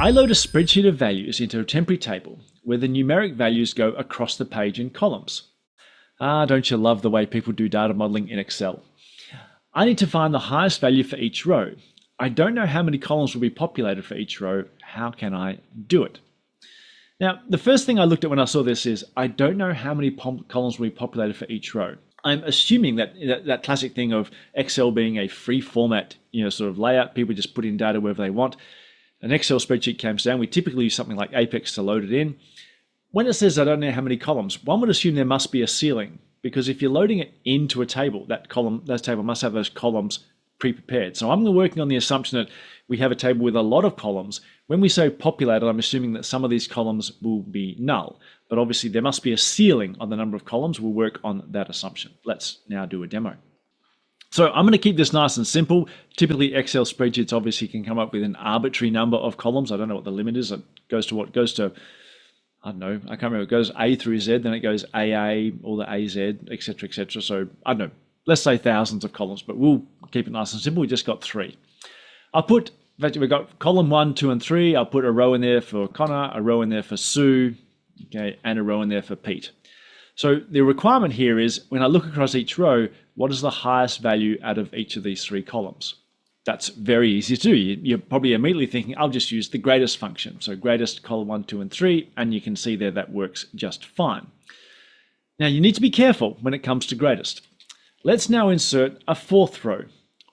I load a spreadsheet of values into a temporary table where the numeric values go across the page in columns. Don't you love the way people do data modeling in Excel? I need to find the highest value for each row. I don't know how many columns will be populated for each row. How can I do it? Now, the first thing I looked at when I saw this is I don't know how many columns will be populated for each row. I'm assuming that classic thing of Excel being a free format, sort of layout. People just put in data wherever they want. An Excel spreadsheet comes down. We typically use something like Apex to load it in. When it says I don't know how many columns, one would assume there must be a ceiling, because if you're loading it into a table, that table must have those columns pre-prepared. So I'm working on the assumption that we have a table with a lot of columns. When we say populated, I'm assuming that some of these columns will be null, but obviously there must be a ceiling on the number of columns. We'll work on that assumption. Let's now do a demo. So I'm going to keep this nice and simple. Typically Excel spreadsheets obviously can come up with an arbitrary number of columns. I don't know what the limit is. It goes to what goes to, I don't know, I can't remember. It goes A through Z, then it goes AA, all the AZ, etc., etc. So I don't know, let's say thousands of columns, but we'll keep it nice and simple. We just got 3. We've got column 1, 2, and 3. I'll put a row in there for Connor, a row in there for Sue, okay, and a row in there for Pete. So the requirement here is when I look across each row, what is the highest value out of each of these 3 columns? That's very easy to do. You're probably immediately thinking, I'll just use the greatest function. So greatest column 1, 2, and 3, and you can see there that works just fine. Now you need to be careful when it comes to greatest. Let's now insert a 4th row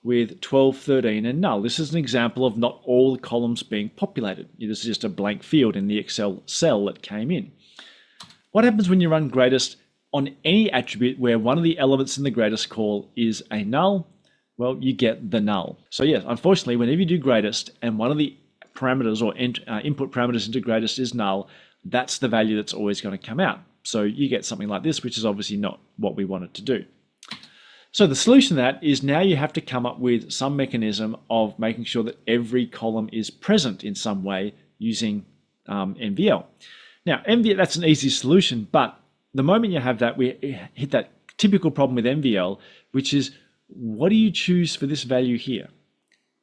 with 12, 13, and null. This is an example of not all the columns being populated. This is just a blank field in the Excel cell that came in. What happens when you run greatest on any attribute where one of the elements in the greatest call is a null? Well, you get the null. So yes, unfortunately, whenever you do greatest and one of the parameters or input parameters into greatest is null, that's the value that's always going to come out. So you get something like this, which is obviously not what we wanted to do. So the solution to that is now you have to come up with some mechanism of making sure that every column is present in some way using MVL. Now, MVL, that's an easy solution, but the moment you have that, we hit that typical problem with MVL, which is what do you choose for this value here?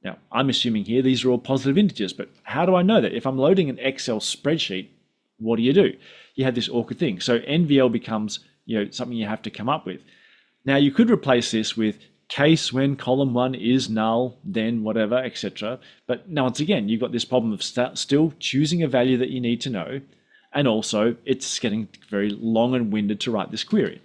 Now, I'm assuming here these are all positive integers, but how do I know that? If I'm loading an Excel spreadsheet, what do? You have this awkward thing. So NVL becomes something you have to come up with. Now, you could replace this with case when column 1 is null, then whatever, etc. But now, once again, you've got this problem of still choosing a value that you need to know, and also it's getting very long and winded to write this query.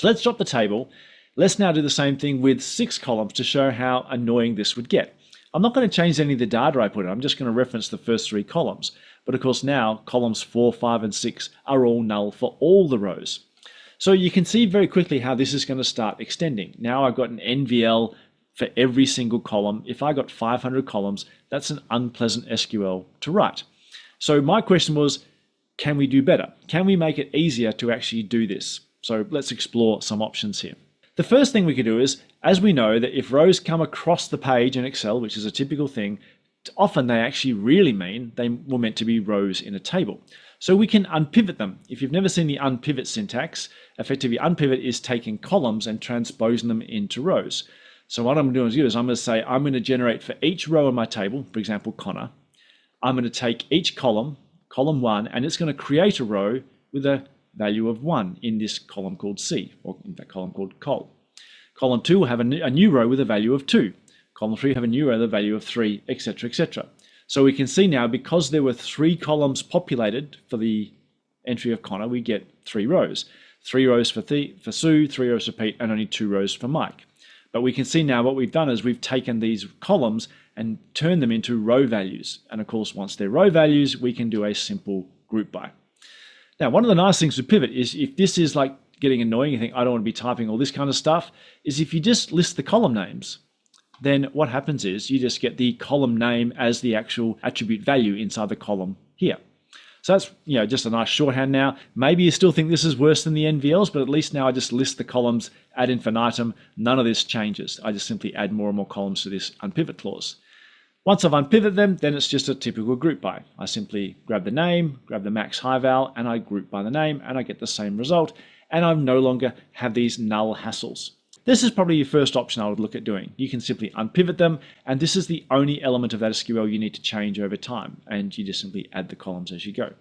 So let's drop the table. Let's now do the same thing with 6 columns to show how annoying this would get. I'm not going to change any of the data I put in. I'm just going to reference the first 3 columns. But of course now columns 4, 5, and 6 are all null for all the rows. So you can see very quickly how this is going to start extending. Now I've got an NVL for every single column. If I got 500 columns, that's an unpleasant SQL to write. So my question was, can we do better? Can we make it easier to actually do this? So let's explore some options here. The first thing we could do is, as we know that if rows come across the page in Excel, which is a typical thing, often they actually really mean they were meant to be rows in a table. So we can unpivot them. If you've never seen the unpivot syntax, effectively unpivot is taking columns and transposing them into rows. So what I'm doing is I'm going to say I'm going to generate for each row in my table, for example, Connor, I'm going to take each column 1, and it's going to create a row with a value of 1 in this column called C, or in that column called col. Column 2 will have a new row with a value of 2. Column 3 will have a new row with a value of 3, etc., etc. So we can see now, because there were 3 columns populated for the entry of Connor, we get 3 rows. 3 rows for Sue, 3 rows for Pete, and only 2 rows for Mike. But we can see now what we've done is we've taken these columns and turned them into row values. And of course, once they're row values, we can do a simple group by. Now, one of the nice things with pivot is if this is like getting annoying, you think, I don't want to be typing all this kind of stuff, is if you just list the column names, then what happens is you just get the column name as the actual attribute value inside the column here. So that's just a nice shorthand now. Maybe you still think this is worse than the NVLs, but at least now I just list the columns ad infinitum. None of this changes. I just simply add more and more columns to this unpivot clause. Once I've unpivoted them, then it's just a typical group by. I simply grab the name, grab the max high val, and I group by the name, and I get the same result. And I no longer have these null hassles. This is probably your first option I would look at doing. You can simply unpivot them, and this is the only element of that SQL you need to change over time, and you just simply add the columns as you go.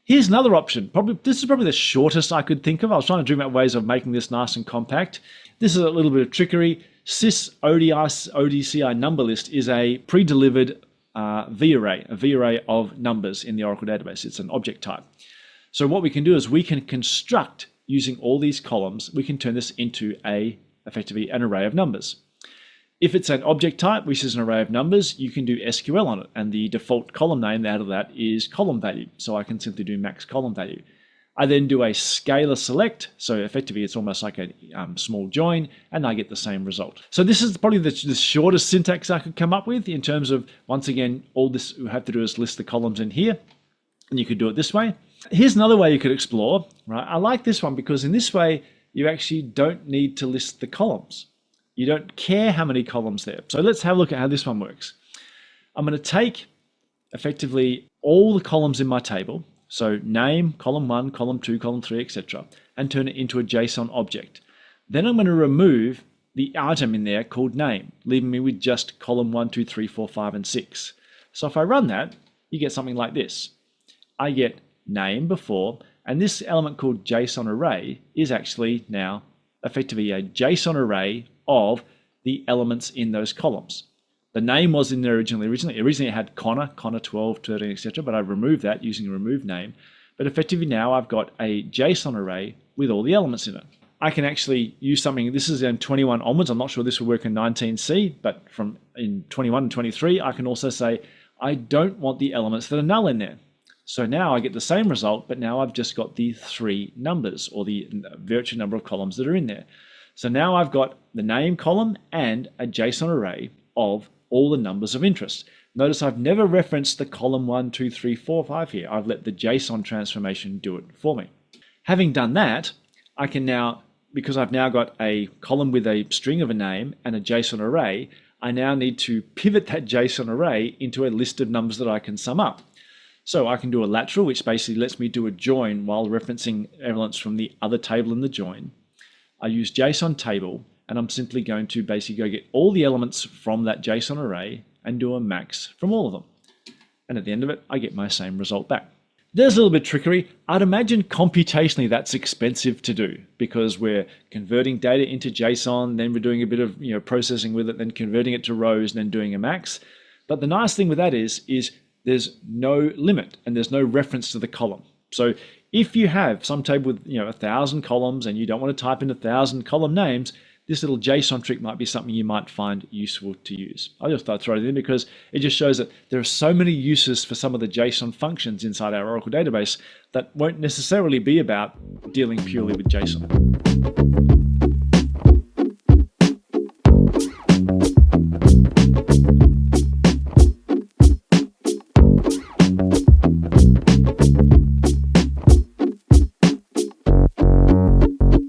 Here's another option. This is probably the shortest I could think of. I was trying to dream out ways of making this nice and compact. This is a little bit of trickery. Sys ODCI number list is a pre-delivered V-array, a V-array of numbers in the Oracle database. It's an object type. So what we can do is we can construct, using all these columns, we can turn this into effectively an array of numbers. If it's an object type, which is an array of numbers, you can do SQL on it, and the default column name out of that is column value. So I can simply do max column value. I then do a scalar select, so effectively it's almost like a small join, and I get the same result. So this is probably the shortest syntax I could come up with in terms of, once again, all this we have to do is list the columns in here, and you could do it this way. Here's another way you could explore, right? I like this one because in this way, you actually don't need to list the columns. You don't care how many columns there. So let's have a look at how this one works. I'm going to take effectively all the columns in my table, so name, column 1, column 2, column 3, etc., and turn it into a JSON object. Then I'm going to remove the item in there called name, leaving me with just column 1, 2, 3, 4, 5, and 6. So if I run that, you get something like this. I get name before, and this element called JSON array is actually now effectively a JSON array of the elements in those columns. The name was in there originally. Originally it had Connor 12, 13, etc., but I removed that using a remove name. But effectively now I've got a JSON array with all the elements in it. I can actually use something, this is in 21 onwards, I'm not sure this will work in 19C, but from in 21 and 23, I can also say, I don't want the elements that are null in there. So now I get the same result, but now I've just got the 3 numbers, or the virtual number of columns that are in there. So now I've got the name column and a JSON array of all the numbers of interest. Notice I've never referenced the column 1, 2, 3, 4, 5 here. I've let the JSON transformation do it for me. Having done that, I can now, because I've now got a column with a string of a name and a JSON array, I now need to pivot that JSON array into a list of numbers that I can sum up. So I can do a lateral, which basically lets me do a join while referencing elements from the other table in the join. I use JSON table, and I'm simply going to basically go get all the elements from that JSON array and do a max from all of them. And at the end of it, I get my same result back. There's a little bit of trickery. I'd imagine computationally that's expensive to do because we're converting data into JSON, then we're doing a bit of processing with it, then converting it to rows, and then doing a max. But the nice thing with that is there's no limit and there's no reference to the column. So if you have some table with 1,000 columns and you don't want to type in 1,000 column names, this little JSON trick might be something you might find useful to use. I just thought I'd throw it in because it just shows that there are so many uses for some of the JSON functions inside our Oracle database that won't necessarily be about dealing purely with JSON.